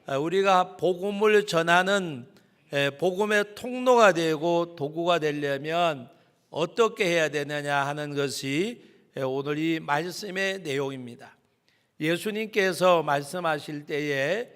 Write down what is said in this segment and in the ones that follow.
우리가 복음을 전하는 복음의 통로가 되고 도구가 되려면 어떻게 해야 되느냐 하는 것이 오늘 이 말씀의 내용입니다. 예수님께서 말씀하실 때에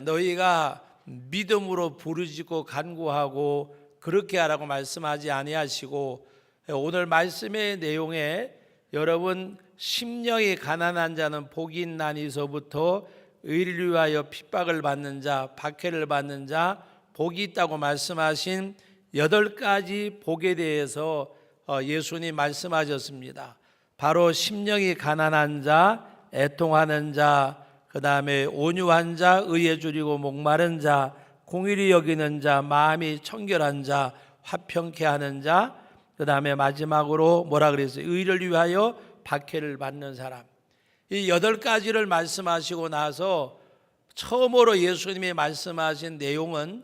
너희가 믿음으로 부르짖고 간구하고 그렇게 하라고 말씀하지 아니하시고, 오늘 말씀의 내용에 여러분 심령이 가난한 자는 복이 있나니서부터 의를 위하여 핍박을 받는 자, 박해를 받는 자 복이 있다고 말씀하신 8가지 복에 대해서 예수님 말씀하셨습니다. 바로 심령이 가난한 자, 애통하는 자, 그 다음에 온유한 자, 의에 줄이고 목마른 자, 공의를 여기는 자, 마음이 청결한 자, 화평케 하는 자, 그 다음에 마지막으로 뭐라 그랬어요? 의를 위하여 박해를 받는 사람. 이 8가지를 말씀하시고 나서 처음으로 예수님이 말씀하신 내용은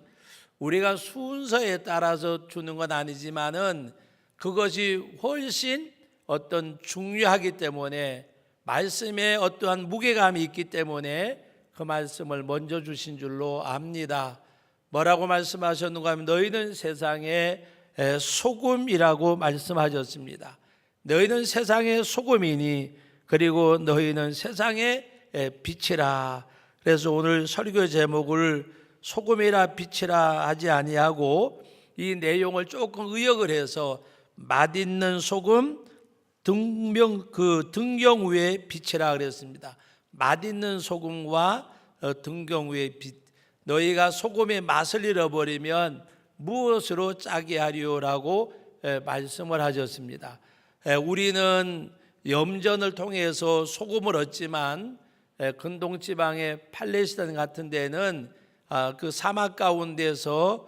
우리가 순서에 따라서 주는 건 아니지만은 그것이 훨씬 어떤 중요하기 때문에, 말씀에 어떠한 무게감이 있기 때문에 그 말씀을 먼저 주신 줄로 압니다. 뭐라고 말씀하셨는가 하면 너희는 세상의 소금이라고 말씀하셨습니다. 너희는 세상의 소금이니 그리고 너희는 세상의 빛이라. 그래서 오늘 설교 제목을 소금이라 빛이라 하지 아니하고 이 내용을 조금 의역을 해서 맛있는 소금 등경 위의 빛이라 그랬습니다. 맛있는 소금과 등경 위의 빛. 너희가 소금의 맛을 잃어버리면 무엇으로 짜게 하리오라고 말씀을 하셨습니다. 우리는 염전을 통해서 소금을 얻지만 근동지방의 팔레스타인 같은 데는 그 사막 가운데서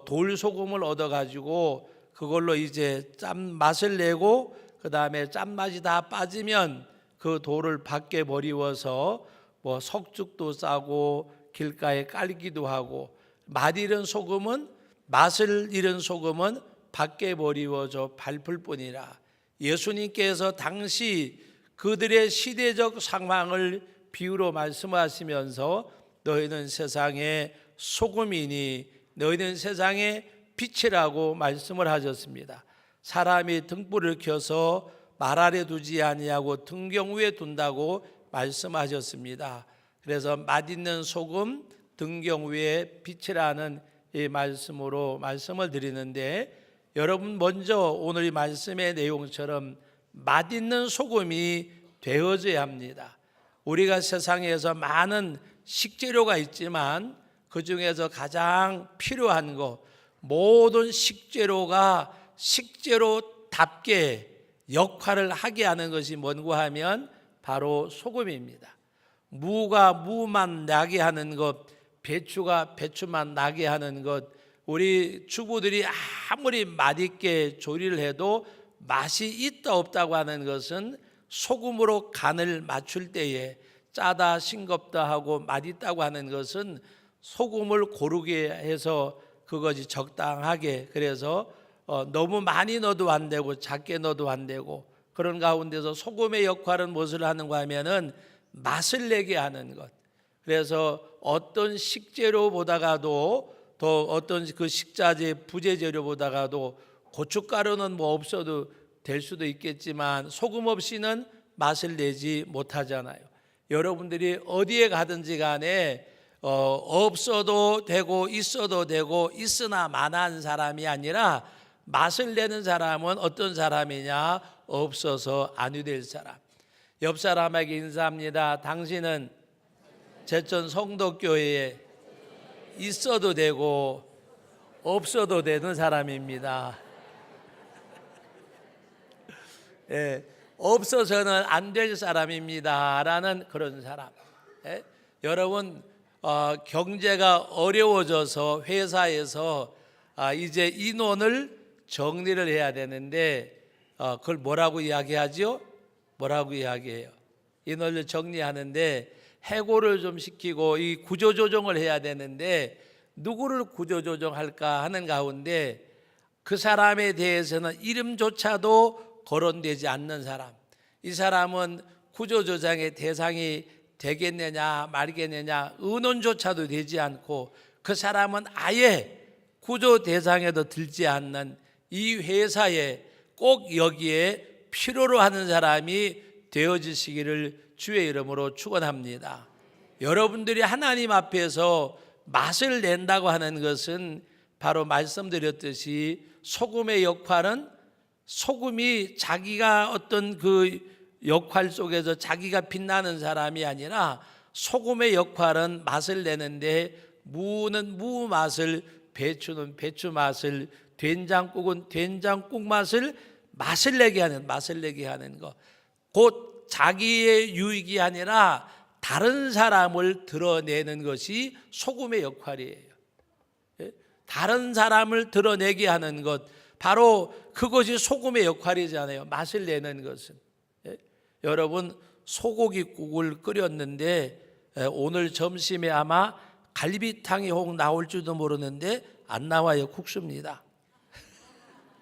돌소금을 얻어가지고 그걸로 이제 짠맛을 내고 그 다음에 짠맛이 다 빠지면 그 돌을 밖에 버리워서 뭐 석죽도 싸고 길가에 깔기도 하고, 맛 잃은 소금은, 맛을 잃은 소금은 밖에 버리워져 밟을 뿐이라. 예수님께서 당시 그들의 시대적 상황을 비유로 말씀하시면서 너희는 세상의 소금이니 너희는 세상의 빛이라고 말씀을 하셨습니다. 사람이 등불을 켜서 말 아래 두지 아니하고 등경 위에 둔다고 말씀하셨습니다. 그래서 맛있는 소금 등경 위에 빛이라는 이 말씀으로 말씀을 드리는데, 여러분 먼저 오늘 이 말씀의 내용처럼 맛있는 소금이 되어져야 합니다. 우리가 세상에서 많은 식재료가 있지만 그 중에서 가장 필요한 것, 모든 식재료가 식재료답게 역할을 하게 하는 것이 뭔고 하면 바로 소금입니다. 무가 무만 나게 하는 것, 배추가 배추만 나게 하는 것, 우리 주부들이 아무리 맛있게 조리를 해도 맛이 있다 없다고 하는 것은 소금으로 간을 맞출 때에 짜다 싱겁다 하고 맛있다고 하는 것은 소금을 고르게 해서 그것이 적당하게, 그래서 너무 많이 넣어도 안 되고 작게 넣어도 안 되고, 그런 가운데서 소금의 역할은 무엇을 하는가 하면은 맛을 내게 하는 것. 그래서 어떤 식재료보다가도 더 어떤 그 식자재 부재재료보다가도 고춧가루는 뭐 없어도 될 수도 있겠지만 소금 없이는 맛을 내지 못하잖아요. 여러분들이 어디에 가든지 간에 없어도 되고 있어도 되고 있으나 마나한 사람이 아니라 맛을 내는 사람은 어떤 사람이냐? 없어서 아니 될 사람. 옆 사람에게 인사합니다. 당신은 제천 성덕교회에 있어도 되고 없어도 되는 사람입니다. 없어서는 안 될 사람입니다 라는 그런 사람. 여러분 경제가 어려워져서 회사에서 이제 인원을 정리를 해야 되는데 그걸 뭐라고 이야기하죠? 뭐라고 이야기해요? 인원을 정리하는데 해고를 좀 시키고 이 구조조정을 해야 되는데 누구를 구조조정할까 하는 가운데 그 사람에 대해서는 이름조차도 거론되지 않는 사람, 이 사람은 구조조정의 대상이 되겠느냐 말겠느냐 의논조차도 되지 않고 그 사람은 아예 구조 대상에도 들지 않는 이 회사에 꼭 여기에 필요로 하는 사람이 되어지시기를 주의 이름으로 축원합니다. 여러분들이 하나님 앞에서 맛을 낸다고 하는 것은 바로 말씀드렸듯이 소금의 역할은 소금이 자기가 어떤 그 역할 속에서 자기가 빛나는 사람이 아니라 소금의 역할은 맛을 내는데 무는 무 맛을, 배추는 배추 맛을, 된장국은 된장국 맛을 내게 하는 것. 곧 자기의 유익이 아니라 다른 사람을 드러내는 것이 소금의 역할이에요. 다른 사람을 드러내게 하는 것, 바로 그것이 소금의 역할이잖아요. 맛을 내는 것은. 여러분, 소고기국을 끓였는데 오늘 점심에 아마 갈비탕이 혹 나올지도 모르는데 안 나와요. 국수입니다.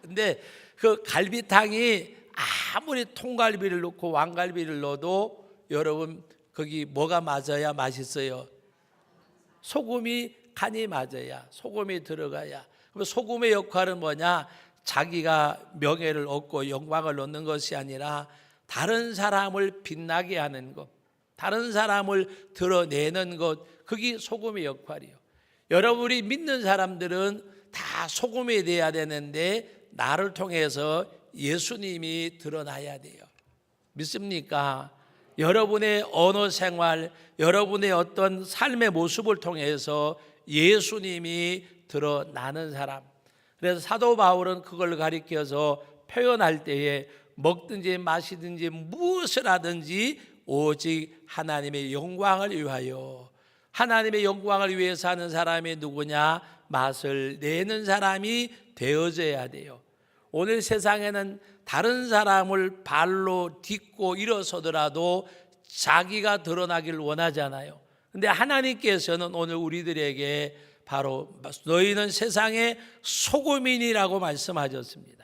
근데 그 갈비탕이 아무리 통갈비를 넣고 왕갈비를 넣어도 여러분 거기 뭐가 맞아야 맛있어요? 소금이 간이 맞아야, 소금이 들어가야. 그럼 소금의 역할은 뭐냐? 자기가 명예를 얻고 영광을 얻는 것이 아니라 다른 사람을 빛나게 하는 것, 다른 사람을 드러내는 것, 그게 소금의 역할이에요. 여러분이 믿는 사람들은 다 소금이 돼야 되는데 나를 통해서 예수님이 드러나야 돼요. 믿습니까? 여러분의 언어 생활, 여러분의 어떤 삶의 모습을 통해서 예수님이 드러나는 사람. 그래서 사도 바울은 그걸 가리켜서 표현할 때에 먹든지 마시든지 무엇을 하든지 오직 하나님의 영광을 위하여, 하나님의 영광을 위해서 하는 사람이 누구냐? 맛을 내는 사람이 되어져야 돼요. 오늘 세상에는 다른 사람을 발로 딛고 일어서더라도 자기가 드러나기를 원하잖아요. 근데 하나님께서는 오늘 우리들에게 바로 너희는 세상의 소금이니라고 말씀하셨습니다.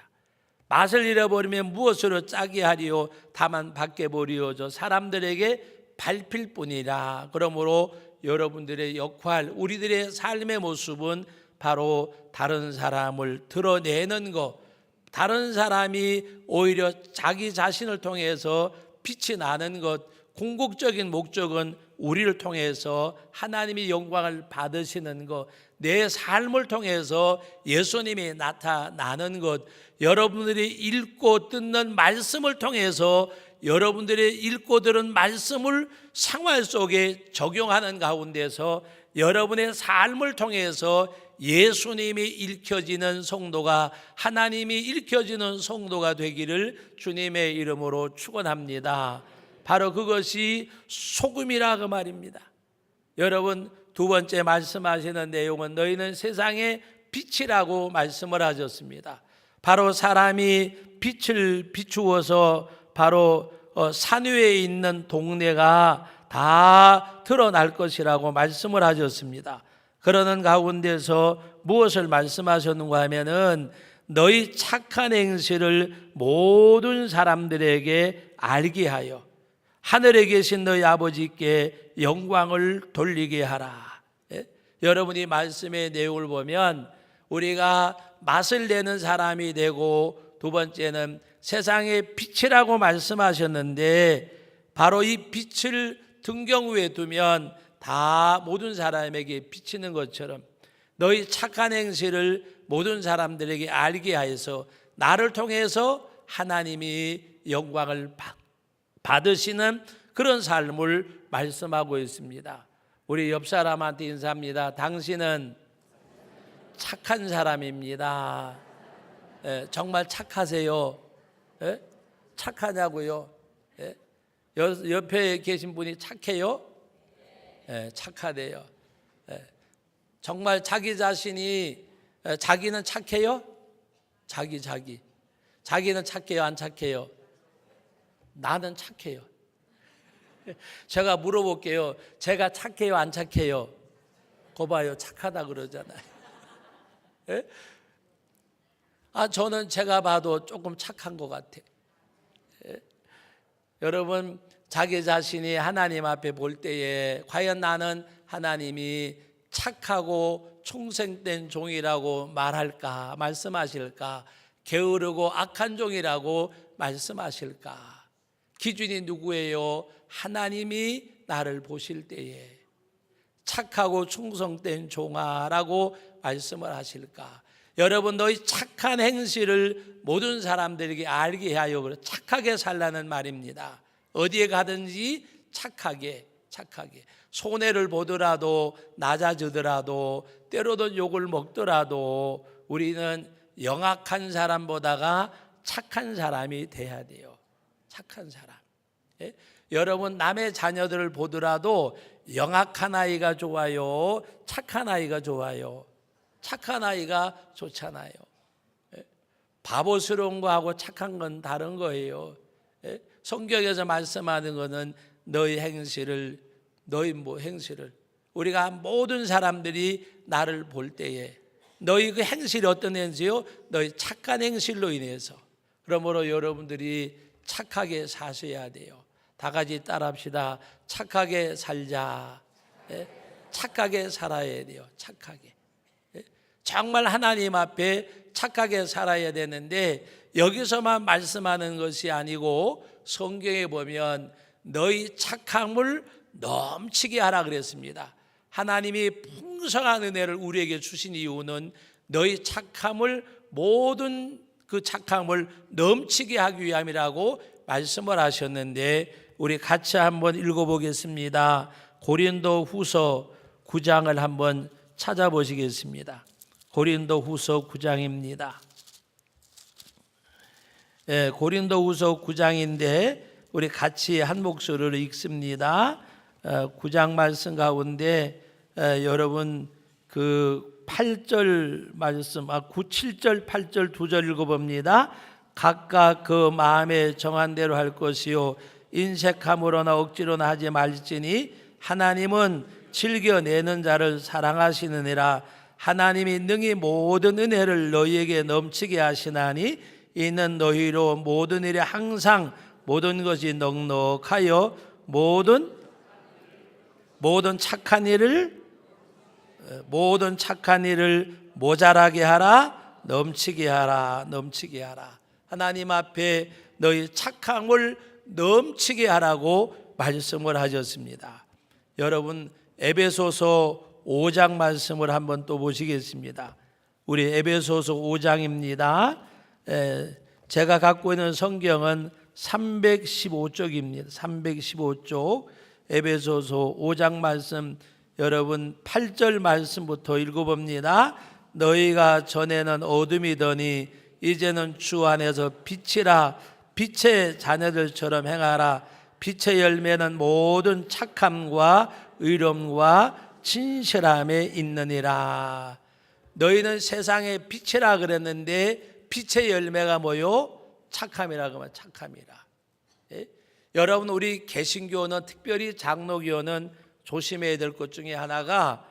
맛을 잃어버리면 무엇으로 짜게 하리요? 다만 밖에 버리어져 사람들에게 밟힐 뿐이라. 그러므로 여러분들의 역할, 우리들의 삶의 모습은 바로 다른 사람을 드러내는 것, 다른 사람이 오히려 자기 자신을 통해서 빛이 나는 것, 궁극적인 목적은 우리를 통해서 하나님의 영광을 받으시는 것, 내 삶을 통해서 예수님이 나타나는 것, 여러분들이 읽고 듣는 말씀을 통해서 여러분들이 읽고 들은 말씀을 생활 속에 적용하는 가운데서 여러분의 삶을 통해서 예수님이 읽혀지는 성도가, 하나님이 읽혀지는 성도가 되기를 주님의 이름으로 축원합니다. 바로 그것이 소금이라 그 말입니다. 여러분, 두 번째 말씀하시는 내용은 너희는 세상의 빛이라고 말씀을 하셨습니다. 바로 사람이 빛을 비추어서 바로 산 위에 있는 동네가 다 드러날 것이라고 말씀을 하셨습니다. 그러는 가운데서 무엇을 말씀하셨는가 하면은 너희 착한 행실을 모든 사람들에게 알게 하여 하늘에 계신 너희 아버지께 영광을 돌리게 하라. 예? 여러분이 말씀의 내용을 보면 우리가 맛을 내는 사람이 되고, 두 번째는 세상의 빛이라고 말씀하셨는데 바로 이 빛을 등경 위에 두면 다 모든 사람에게 비치는 것처럼 너희 착한 행실을 모든 사람들에게 알게 하여서 나를 통해서 하나님이 영광을 받으시는 그런 삶을 말씀하고 있습니다. 우리 옆 사람한테 인사합니다. 당신은 착한 사람입니다. 정말 착하세요? 착하냐고요? 옆에 계신 분이 착해요? 착하대요. 정말 자기 자신이 자기는 착해요? 자기는 착해요? 안 착해요? 나는 착해요. 제가 물어볼게요. 제가 착해요? 안 착해요? 거 봐요. 착하다 그러잖아요. 저는 제가 봐도 조금 착한 것 같아요. 여러분, 자기 자신이 하나님 앞에 볼 때에 과연 나는 하나님이 착하고 충성된 종이라고 말할까, 말씀하실까? 게으르고 악한 종이라고 말씀하실까? 기준이 누구예요? 하나님이 나를 보실 때에 착하고 충성된 종아라고 말씀을 하실까? 여러분, 너희 착한 행실을 모든 사람들에게 알게 하여 착하게 살라는 말입니다. 어디에 가든지 착하게. 손해를 보더라도, 낮아지더라도, 때로는 욕을 먹더라도 우리는 영악한 사람보다가 착한 사람이 돼야 돼요. 착한 사람. 예? 여러분, 남의 자녀들을 보더라도 영악한 아이가 좋아요? 착한 아이가 좋아요? 착한 아이가 좋잖아요. 예? 바보스러운 거하고 착한 건 다른 거예요. 예? 성경에서 말씀하는 것은 너희 행실을 우리가 모든 사람들이 나를 볼 때에 너희 그 행실이 어떤 행실이요? 너희 착한 행실로 인해서. 그러므로 여러분들이 착하게 사셔야 돼요. 다 같이 따라합시다. 착하게 살자. 예? 착하게 살아야 돼요. 착하게. 예? 정말 하나님 앞에 착하게 살아야 되는데 여기서만 말씀하는 것이 아니고 성경에 보면 너희 착함을 넘치게 하라 그랬습니다. 하나님이 풍성한 은혜를 우리에게 주신 이유는 너희 착함을, 모든 그 착함을 넘치게 하기 위함이라고 말씀을 하셨는데, 우리 같이 한번 읽어보겠습니다. 고린도 후서 9장을 한번 찾아보시겠습니다. 고린도 후서 9장입니다. 예, 고린도 후서 9장인데 우리 같이 한 목소리로 읽습니다. 9장 말씀 가운데 여러분 그 8절 말씀, 7절 8절 2절 읽어봅니다. 각각 그 마음에 정한 대로 할 것이요 인색함으로나 억지로나 하지 말지니 하나님은 즐겨내는 자를 사랑하시느니라. 하나님이 능히 모든 은혜를 너희에게 넘치게 하시나니 이는 너희로 모든 일에 항상 모든 것이 넉넉하여 모든 착한 일을 모자라게 하라, 넘치게 하라. 하나님 앞에 너희 착함을 넘치게 하라고 말씀을 하셨습니다. 여러분, 에베소서 5장 말씀을 한번 또 보시겠습니다. 우리 에베소서 5장입니다. 제가 갖고 있는 성경은 315쪽입니다. 315쪽 에베소서 5장 말씀, 여러분 8절 말씀부터 읽어봅니다. 너희가 전에는 어둠이더니 이제는 주 안에서 빛이라. 빛의 자녀들처럼 행하라. 빛의 열매는 모든 착함과 의로움과 진실함에 있느니라. 너희는 세상의 빛이라 그랬는데 빛의 열매가 뭐요? 착함이라 그러면 착함이라. 예? 여러분, 우리 개신교는, 특별히 장로교는 조심해야 될 것 중에 하나가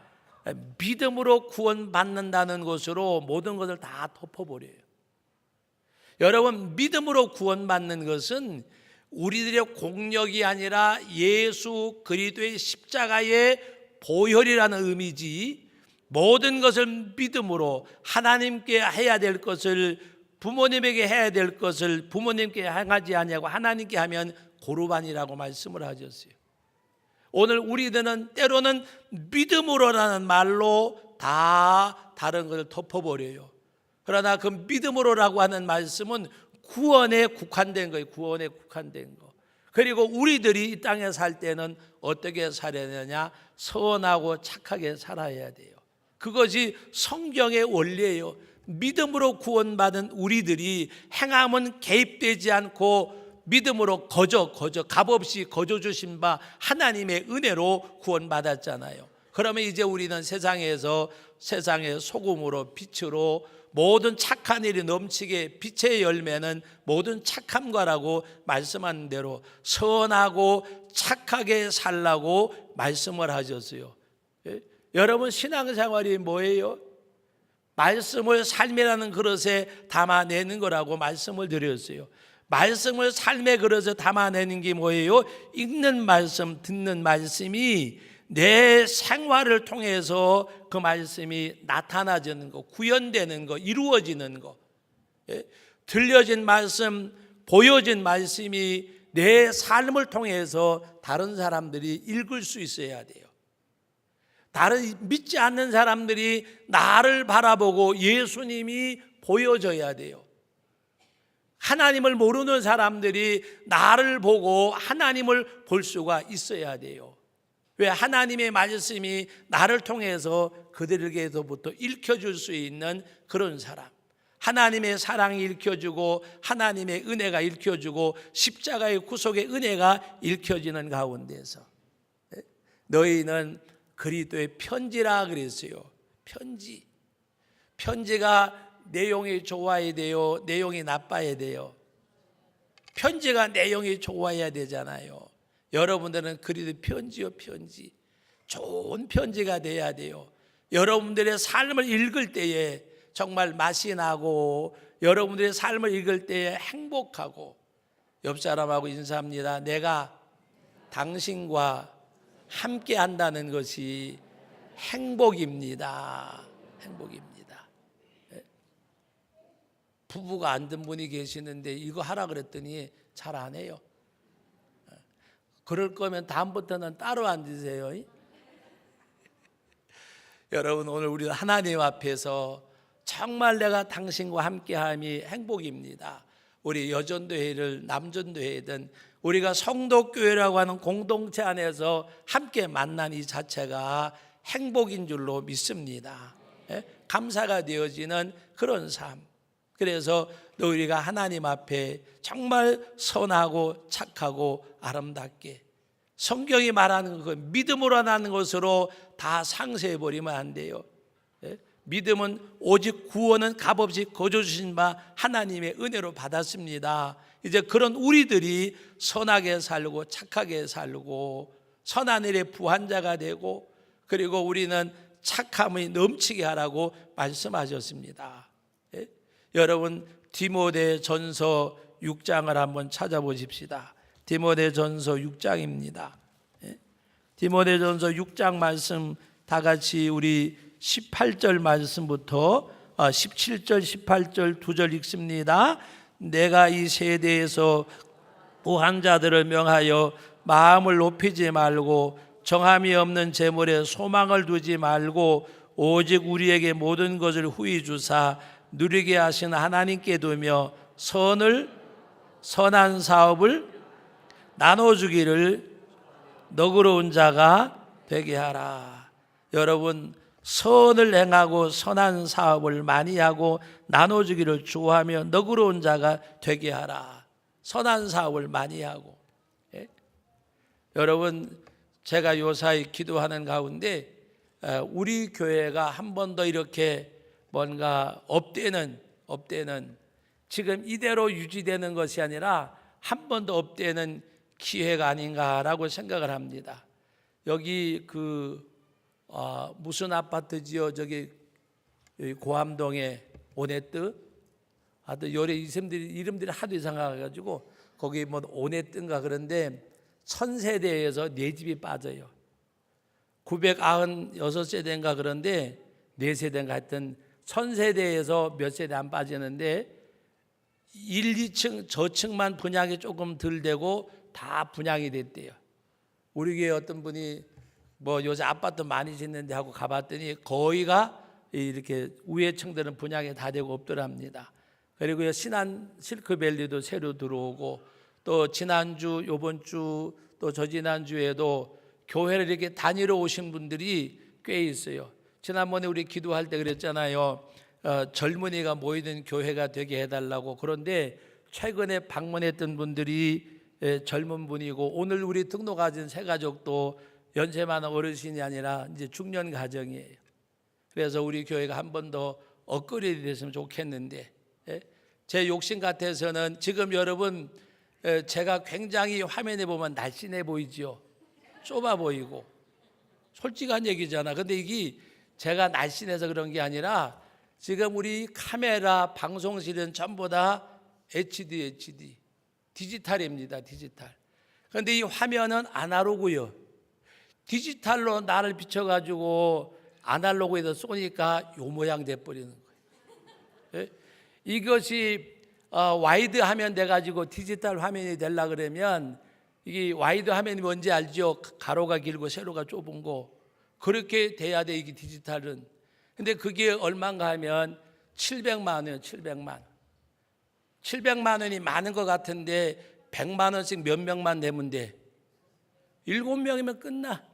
믿음으로 구원받는다는 것으로 모든 것을 다 덮어버려요. 여러분, 믿음으로 구원받는 것은 우리들의 공력이 아니라 예수 그리스도의 십자가의 보혈이라는 의미지, 모든 것을 믿음으로 하나님께 해야 될 것을, 부모님에게 해야 될 것을 부모님께 행하지 아니하고 하나님께 하면 고르반이라고 말씀을 하셨어요. 오늘 우리들은 때로는 믿음으로라는 말로 다 다른 것을 덮어버려요. 그러나 그 믿음으로라고 하는 말씀은 구원에 국한된 거예요. 구원에 국한된 거. 그리고 우리들이 이 땅에 살 때는 어떻게 살아야 되냐? 선하고 착하게 살아야 돼요. 그것이 성경의 원리예요. 믿음으로 구원받은 우리들이 행함은 개입되지 않고 믿음으로 값없이 거저 주신 바 하나님의 은혜로 구원받았잖아요. 그러면 이제 우리는 세상에서 세상의 소금으로, 빛으로 모든 착한 일이 넘치게, 빛의 열매는 모든 착함과라고 말씀한 대로 선하고 착하게 살라고 말씀을 하셨어요. 예? 여러분, 신앙생활이 뭐예요? 말씀을 삶이라는 그릇에 담아내는 거라고 말씀을 드렸어요. 말씀을 삶의 그릇에 담아내는 게 뭐예요? 읽는 말씀, 듣는 말씀이 내 생활을 통해서 그 말씀이 나타나지는 거, 구현되는 거, 이루어지는 거. 들려진 말씀, 보여진 말씀이 내 삶을 통해서 다른 사람들이 읽을 수 있어야 돼요. 다른 믿지 않는 사람들이 나를 바라보고 예수님이 보여져야 돼요. 하나님을 모르는 사람들이 나를 보고 하나님을 볼 수가 있어야 돼요. 왜? 하나님의 말씀이 나를 통해서 그들에게서부터 읽혀줄 수 있는 그런 사람, 하나님의 사랑이 읽혀주고 하나님의 은혜가 읽혀주고 십자가의 구속의 은혜가 읽혀지는 가운데서 너희는 그리스도의 편지라 그랬어요. 편지. 편지가 내용이 좋아야 돼요? 내용이 나빠야 돼요? 편지가 내용이 좋아야 되잖아요. 여러분들은 그리스도 편지요, 편지. 좋은 편지가 돼야 돼요. 여러분들의 삶을 읽을 때에 정말 맛이 나고 여러분들의 삶을 읽을 때에 행복하고 옆 사람하고 인사합니다. 내가 당신과 함께 한다는 것이 행복입니다. 행복입니다. 부부가 안 된 분이 계시는데 이거 하라 그랬더니 잘 안 해요. 그럴 거면 다음부터는 따로 앉으세요. 여러분, 오늘 우리 하나님 앞에서 정말 내가 당신과 함께함이 행복입니다. 우리 여전도회를 남전도회든 우리가 성도교회라고 하는 공동체 안에서 함께 만난 이 자체가 행복인 줄로 믿습니다. 감사가 되어지는 그런 삶. 그래서 우리가 하나님 앞에 정말 선하고 착하고 아름답게 성경이 말하는 것, 믿음으로 나는 것으로 다 상세해버리면 안 돼요. 믿음은 오직 구원은 값없이 거저주신 바 하나님의 은혜로 받았습니다. 이제 그런 우리들이 선하게 살고 착하게 살고 선한 일의 부한자가 되고 그리고 우리는 착함이 넘치게 하라고 말씀하셨습니다. 여러분, 디모데전서 6장을 한번 찾아보십시다. 디모데전서 6장입니다. 디모데전서 6장 말씀 다 같이 우리 18절 말씀부터 17절 18절 2절 읽습니다. 내가 이 세대에서 부한 자들을 명하여 마음을 높이지 말고 정함이 없는 재물에 소망을 두지 말고 오직 우리에게 모든 것을 후히 주사 누리게 하신 하나님께 두며 선한 사업을 나눠주기를 너그러운 자가 되게 하라. 여러분, 선을 행하고 선한 사업을 많이 하고 나눠주기를 좋아하며 너그러운 자가 되게 하라. 선한 사업을 많이 하고. 여러분, 제가 요사이 기도하는 가운데 우리 교회가 한 번 더 이렇게 뭔가 업되는 지금 이대로 유지되는 것이 아니라 한 번 더 업되는 기회가 아닌가라고 생각을 합니다. 여기 무슨 아파트지요? 저기 고암동에 오네뜨 하여튼 요래 이름들이 하도 이상해가지고 거기 뭐 오네뜨인가 그런데 1000세대에서 4집이 빠져요. 996세대인가 그런데 4세대인가 하여튼 1000세대에서 몇 세대 안 빠지는데 1, 2층 저층만 분양이 조금 덜 되고 다 분양이 됐대요. 우리 교회 어떤 분이 뭐 요새 아파트 많이 짓는데 하고 가봤더니 거의가 이렇게 위에 층들은 분양이 다 되고 없더랍니다. 그리고 신안 실크밸리도 새로 들어오고 또 지난주 요번 주 또 저지난주에도 교회를 이렇게 다니러 오신 분들이 꽤 있어요. 지난번에 우리 기도할 때 그랬잖아요. 젊은이가 모이는 교회가 되게 해달라고. 그런데 최근에 방문했던 분들이 젊은 분이고 오늘 우리 등록 가진 세 가족도 연세 많은 어르신이 아니라 이제 중년 가정이에요. 그래서 우리 교회가 한 번 더 업그레이드 됐으면 좋겠는데 제 욕심 같아서는 지금 여러분 제가 굉장히 화면에 보면 날씬해 보이죠. 좁아 보이고 솔직한 얘기잖아. 근데 이게 제가 날씬해서 그런 게 아니라 지금 우리 카메라 방송실은 전부 다 HD 디지털입니다. 디지털. 그런데 이 화면은 아날로그요. 디지털로 나를 비춰가지고 아날로그에서 쏘니까 요 모양 돼버리는 거예요. 예? 이것이 와이드 화면 돼가지고 디지털 화면이 되려 그러면 이게 와이드 화면이 뭔지 알죠? 가로가 길고 세로가 좁은 거. 그렇게 돼야 돼, 이게 디지털은. 근데 그게 얼마인가 하면 700만 원이에요. 700만 원. 700만 원이 많은 것 같은데 100만 원씩 몇 명만 내면 돼. 7명이면 끝나.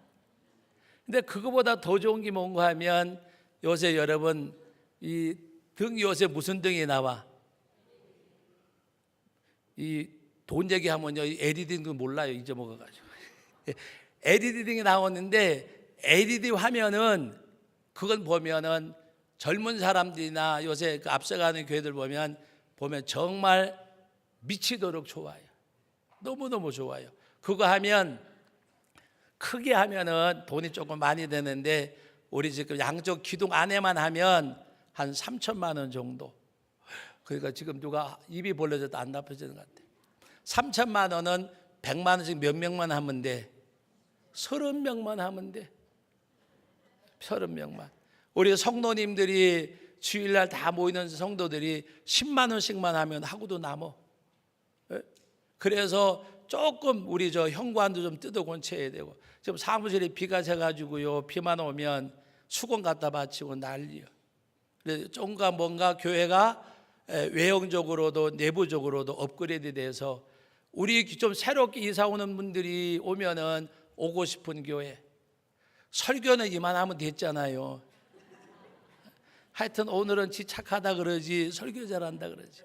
근데 그거보다 더 좋은 게 뭔가 하면 요새 여러분 이 등 요새 무슨 등이 나와? 이 돈 얘기하면요, LED 등도 몰라요. 잊어먹어가지고. LED 등이 나오는데 LED 화면은 그건 보면은 젊은 사람들이나 요새 그 앞서가는 교회들 보면 정말 미치도록 좋아요. 너무너무 좋아요. 그거 하면 크게 하면은 돈이 조금 많이 되는데 우리 지금 양쪽 기둥 안에만 하면 한 3천만 원 정도. 그러니까 지금 누가 입이 벌려져도 안 나빠지는 것 같아요. 3천만 원은 100만 원씩 몇 명만 하면 돼? 30명만 하면 돼. 30명만. 우리 성도님들이 주일날 다 모이는 성도들이 10만 원씩만 하면 하고도 남어. 그래서 조금 우리 저 현관도 좀 뜯어곤쳐야 되고, 지금 사무실에 비가 새가지고요, 비만 오면 수건 갖다 바치고 난리요. 그래서 좀가 뭔가 교회가 외형적으로도 내부적으로도 업그레이드 돼서 우리 좀 새롭게 이사 오는 분들이 오면은 오고 싶은 교회. 설교는 이만하면 됐잖아요. 하여튼 오늘은 지 착하다 그러지 설교 잘한다 그러지.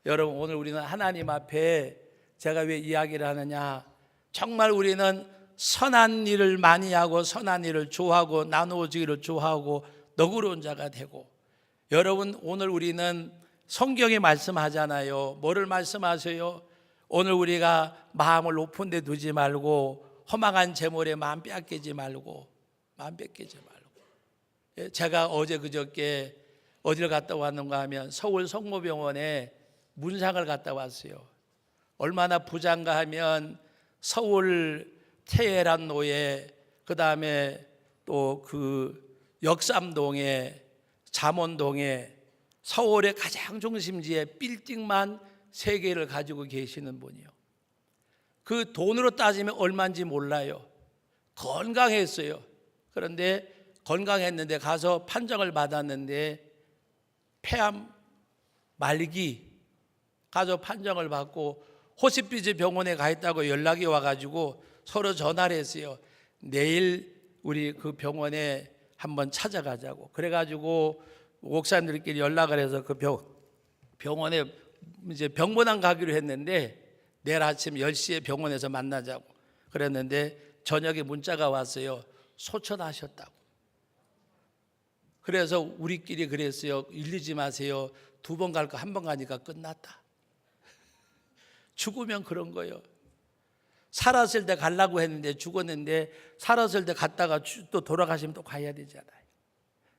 여러분, 오늘 우리는 하나님 앞에 제가 왜 이야기를 하느냐, 정말 우리는 선한 일을 많이 하고 선한 일을 좋아하고 나누어지기를 좋아하고 너그러운 자가 되고, 여러분 오늘 우리는 성경에 말씀하잖아요. 뭐를 말씀하세요? 오늘 우리가 마음을 높은 데 두지 말고 허망한 재물에 마음 뺏기지 말고, 마음 뺏기지 말고. 제가 어제 그저께 어디를 갔다 왔는가 하면 서울 성모병원에 문상을 갔다 왔어요. 얼마나 부자인가 하면 서울 테헤란로에, 그 다음에 또 그 역삼동에, 잠원동에, 서울의 가장 중심지에 빌딩만 3개를 가지고 계시는 분이요. 그 돈으로 따지면 얼마인지 몰라요. 건강했어요. 그런데 건강했는데 가서 판정을 받았는데 폐암 말기, 가서 판정을 받고 호스피스 병원에 가 있다고 연락이 와가지고 서로 전화를 했어요. 내일 우리 그 병원에 한번 찾아가자고. 그래가지고 목사님들끼리 연락을 해서 그 병원에 이제 병문안 가기로 했는데 내일 아침 10시에 병원에서 만나자고 그랬는데 저녁에 문자가 왔어요. 소천하셨다고. 그래서 우리끼리 그랬어요. 일리지 마세요. 2번 갈 거 1번 가니까 끝났다. 죽으면 그런 거예요. 살았을 때 가려고 했는데 죽었는데 살았을 때 갔다가 또 돌아가시면 또 가야 되잖아요.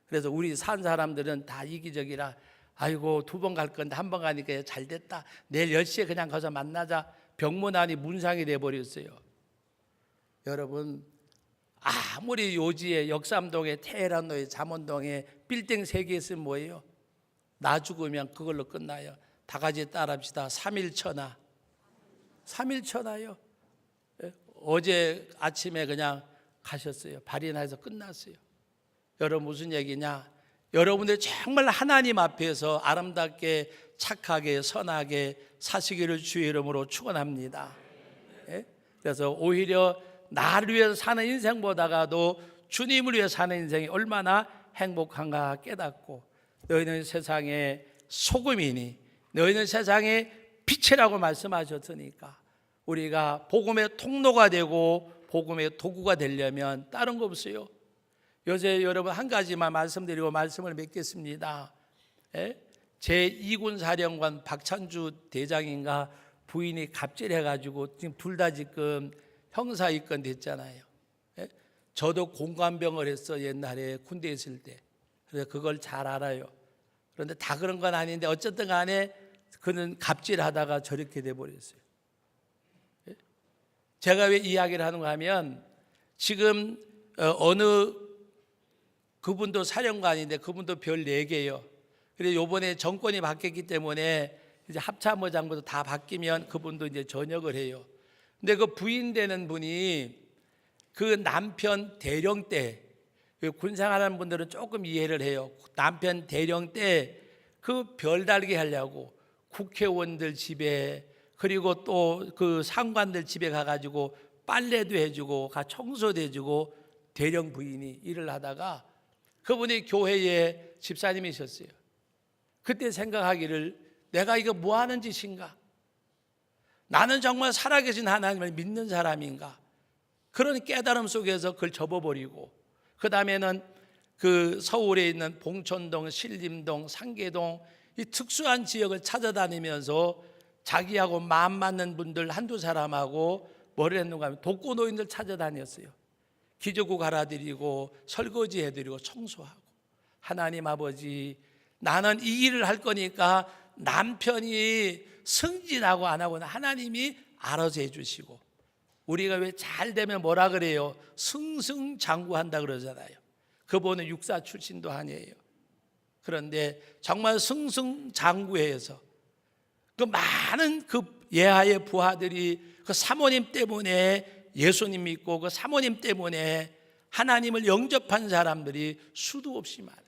그래서 우리 산 사람들은 다 이기적이라, 아이고 2번 갈 건데 1번 가니까 잘 됐다. 내일 10시에 그냥 가서 만나자. 병문안이 문상이 돼버렸어요. 여러분, 아무리 요지에 역삼동에 테헤란로에 잠원동에 빌딩 3개 있으면 뭐예요? 나 죽으면 그걸로 끝나요. 다 같이 따라합시다. 3일천하. 3일천하요. 어제 아침에 그냥 가셨어요. 발인해서 끝났어요. 여러분 무슨 얘기냐? 여러분들 정말 하나님 앞에서 아름답게 착하게 선하게 사시기를 주의 이름으로 축원합니다. 그래서 오히려 나를 위해서 사는 인생보다도 주님을 위해 사는 인생이 얼마나 행복한가 깨닫고, 너희는 세상의 소금이니 너희는 세상의 빛이라고 말씀하셨으니까 우리가 복음의 통로가 되고 복음의 도구가 되려면 다른 거 없어요. 요새 여러분 한 가지만 말씀드리고 말씀을 맺겠습니다. 제2군 사령관 박찬주 대장인가 부인이 갑질해가지고 지금 둘 다 지금 형사 입건 됐잖아요. 저도 공관병을 했어 옛날에 군대에 있을 때. 그래서 그걸 잘 알아요. 그런데 다 그런 건 아닌데 어쨌든 간에 그는 갑질하다가 저렇게 돼버렸어요. 제가 왜 이야기를 하는가 하면 지금 어느 그분도 사령관인데 그분도 별 4개예요. 그래서 이번에 정권이 바뀌었기 때문에 이제 합참의장부도 다 바뀌면 그분도 이제 전역을 해요. 근데 그 부인 되는 분이 그 남편 대령 때, 군생활하는 분들은 조금 이해를 해요. 남편 대령 때 그 별달게 하려고 국회의원들 집에, 그리고 또 그 상관들 집에 가가지고 빨래도 해주고 청소도 해주고 대령 부인이 일을 하다가 그분이 교회에 집사님이셨어요. 그때 생각하기를 내가 이거 뭐 하는 짓인가? 나는 정말 살아계신 하나님을 믿는 사람인가? 그런 깨달음 속에서 그걸 접어버리고, 그 다음에는 그 서울에 있는 봉천동, 신림동, 상계동 이 특수한 지역을 찾아다니면서 자기하고 마음 맞는 분들 한두 사람하고 뭘 했는가 하면 독거노인들 찾아다녔어요. 기저귀 갈아드리고 설거지 해드리고 청소하고, 하나님 아버지, 나는 이 일을 할 거니까 남편이 승진하고 안 하고는 하나님이 알아서 해주시고, 우리가 왜 잘 되면 뭐라 그래요? 승승장구한다 그러잖아요. 그분은 육사 출신도 아니에요. 그런데 정말 승승장구해서 그 많은 그 예하의 부하들이 그 사모님 때문에 예수님 믿고 그 사모님 때문에 하나님을 영접한 사람들이 수도 없이 많아요.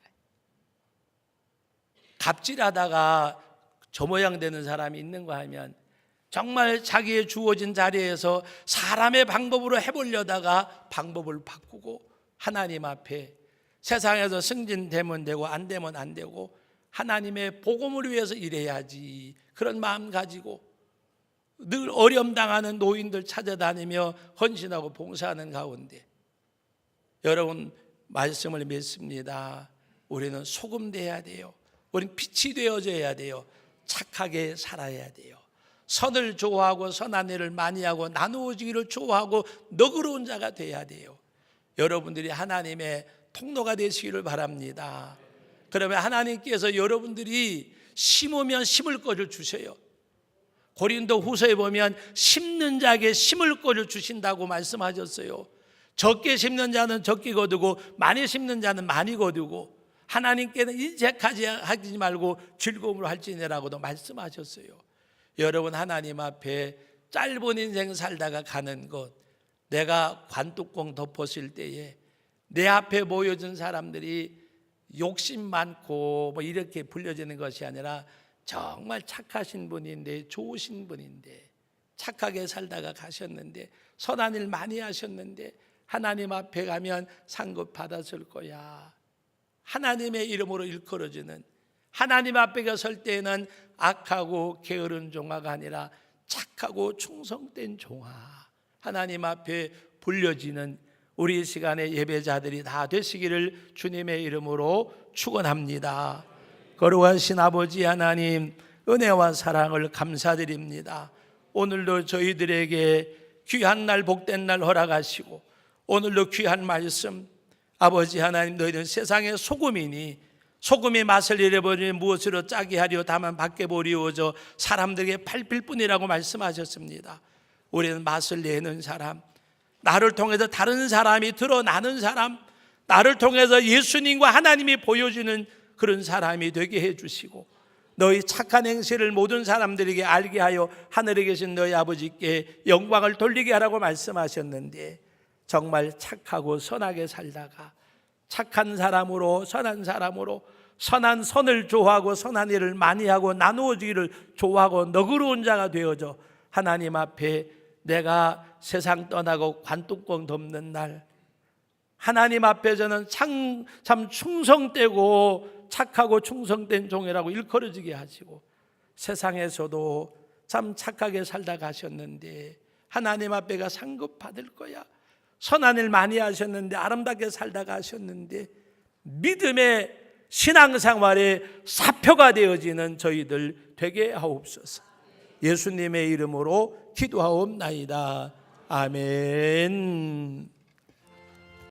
갑질하다가 저 모양 되는 사람이 있는가 하면 정말 자기의 주어진 자리에서 사람의 방법으로 해보려다가 방법을 바꾸고 하나님 앞에 세상에서 승진되면 되고 안 되면 안 되고 하나님의 복음을 위해서 일해야지, 그런 마음 가지고 늘 어려움 당하는 노인들 찾아다니며 헌신하고 봉사하는 가운데 여러분 말씀을 믿습니다. 우리는 소금 되어야 돼요. 우리는 빛이 되어져야 돼요. 착하게 살아야 돼요. 선을 좋아하고 선한 일을 많이 하고 나누어지기를 좋아하고 너그러운 자가 돼야 돼요. 여러분들이 하나님의 통로가 되시기를 바랍니다. 그러면 하나님께서 여러분들이 심으면 심을 것을 주셔요. 고린도 후서에 보면 심는 자에게 심을 것을 주신다고 말씀하셨어요. 적게 심는 자는 적게 거두고 많이 심는 자는 많이 거두고 하나님께는 인색하지 하지 말고 즐거움으로 할지니라고도 말씀하셨어요. 여러분 하나님 앞에 짧은 인생 살다가 가는 것, 내가 관뚜껑 덮었을 때에 내 앞에 모여진 사람들이 욕심 많고 뭐 이렇게 불려지는 것이 아니라 정말 착하신 분인데 좋으신 분인데 착하게 살다가 가셨는데 선한 일 많이 하셨는데 하나님 앞에 가면 상급 받았을 거야. 하나님의 이름으로 일컬어지는, 하나님 앞에 설 때에는 악하고 게으른 종아가 아니라 착하고 충성된 종아, 하나님 앞에 불려지는 우리 시간의 예배자들이 다 되시기를 주님의 이름으로 축원합니다. 거룩하신 아버지 하나님, 은혜와 사랑을 감사드립니다. 오늘도 저희들에게 귀한 날 복된 날 허락하시고 오늘도 귀한 말씀, 아버지 하나님, 너희는 세상의 소금이니 소금의 맛을 잃어버리니 무엇으로 짜게 하려 다만 밖에 버리워져 사람들에게 밟힐 뿐이라고 말씀하셨습니다. 우리는 맛을 내는 사람, 나를 통해서 다른 사람이 드러나는 사람, 나를 통해서 예수님과 하나님이 보여주는 그런 사람이 되게 해주시고 너희 착한 행실을 모든 사람들에게 알게 하여 하늘에 계신 너희 아버지께 영광을 돌리게 하라고 말씀하셨는데, 정말 착하고 선하게 살다가 착한 사람으로 선한 사람으로 선한 선을 좋아하고 선한 일을 많이 하고 나누어지기를 좋아하고 너그러운 자가 되어져 하나님 앞에 내가 세상 떠나고 관뚜껑 덮는 날 하나님 앞에 저는 참 충성되고 착하고 충성된 종이라고 일컬어지게 하시고 세상에서도 참 착하게 살다 가셨는데 하나님 앞에가 상급 받을 거야. 선한 일 많이 하셨는데 아름답게 살다 가셨는데 믿음의 신앙생활의 사표가 되어지는 저희들 되게 하옵소서. 예수님의 이름으로 기도하옵나이다. 아멘.